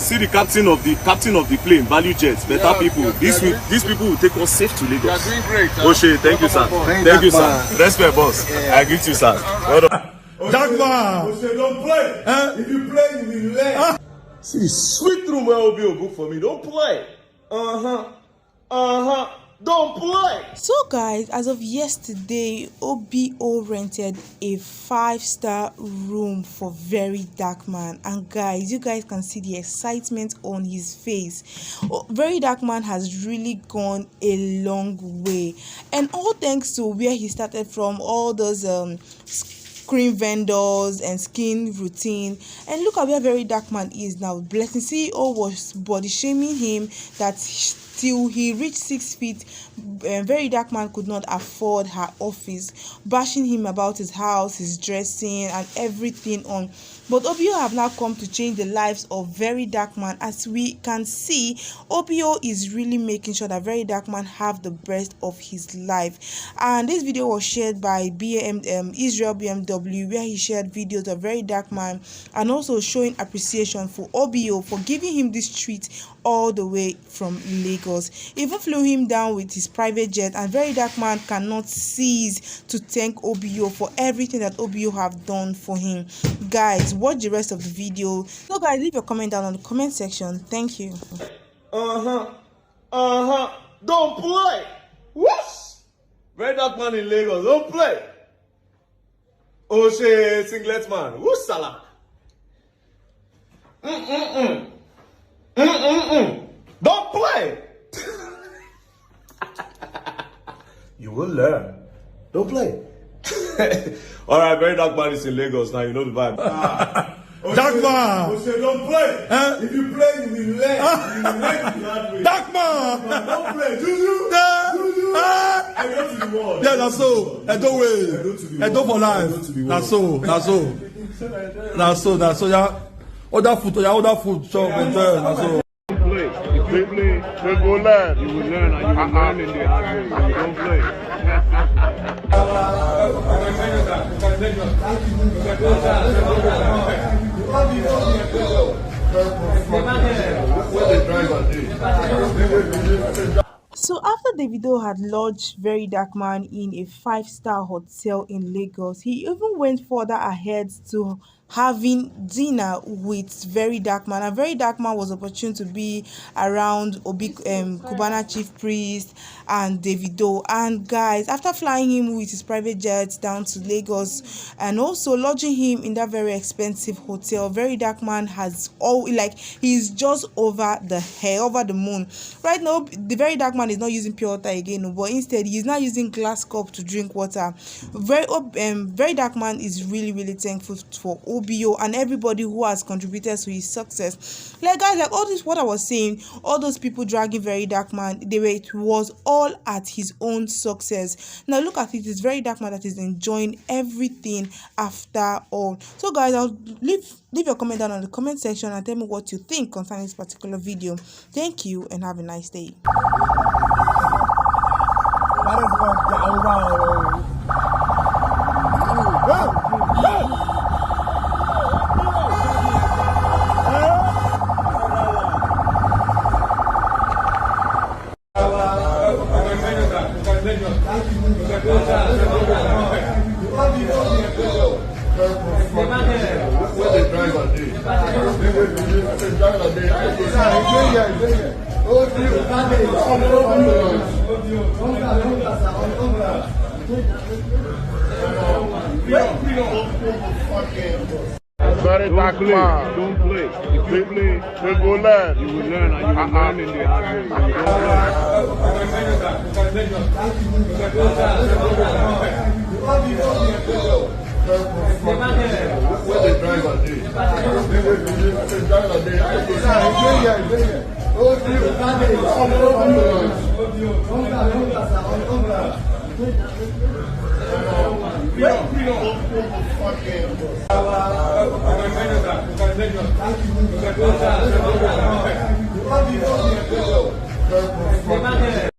see the captain of the plane, value jets, better people. These people will take us safe to Lagos. You are doing great. Oshe, thank you, sir. Thank you, sir. Respect, boss. I greet you, sir. Well done. Darkman! Oshe, don't play. If you play, you will learn. See the sweet room where Obi will book for me. Don't play. Don't play. So guys, as of yesterday, OBO rented a 5-star room for verydarkman, and guys, you guys can see the excitement on his face. Verydarkman has really gone a long way, and all thanks to where he started from, all those cream vendors and skin routine, and look at where verydarkman is now. Blessing CEO was body shaming him that till he reached 6 feet, verydarkman could not afford her office, bashing him about his house, his dressing, and everything on. But OBO have now come to change the lives of verydarkman. As we can see, OBO is really making sure that verydarkman have the best of his life. And this video was shared by Israel BMW, where he shared videos of verydarkman and also showing appreciation for OBO for giving him this treat all the way from Lagos. He even flew him down with his private jet, and verydarkman cannot cease to thank OBO for everything that OBO have done for him. Guys, watch the rest of the video. So guys, leave your comment down on the comment section. Thank you. Don't play. Whoosh. verydarkman in Lagos. Don't play. Oshe, singlet man. Who's Salah? Don't play. You will learn. Don't play. All right, verydarkman is in Lagos now. You know the vibe. Darkman! Oshe, don't play. If you play, you will learn. You will learn the hard way. Darkman! Don't play. Juju. I go to the world. Yeah, that's so. Edo way. Edo for life. That's so. Yeah. Order food. Shop. Enjoy. That's so. If they play, they go learn. You will learn, and you will learn in the hard way. Don't play. So after Davido had lodged verydarkman in a 5-star hotel in Lagos, he even went further ahead to having dinner with verydarkman, and verydarkman was opportune to be around Cubana chief priest and Davido. And guys, after flying him with his private jet down to Lagos and also lodging him in that very expensive hotel, verydarkman has he's just over the moon. Right now, the verydarkman is not using pure water again, but instead he's now using glass cup to drink water. Verydarkman is really thankful for OBO and everybody who has contributed to his success. Like guys, like all this what I was saying, all those people dragging verydarkman, it was all at his own success. Now look at it, it's verydarkman that is enjoying everything after all. So guys, I'll leave your comment down on the comment section and tell me what you think concerning this particular video. Thank you and have a nice day. verydarkman. Don't play. If they play, they go learn. You will learn, and you will learn in the hard way. Don't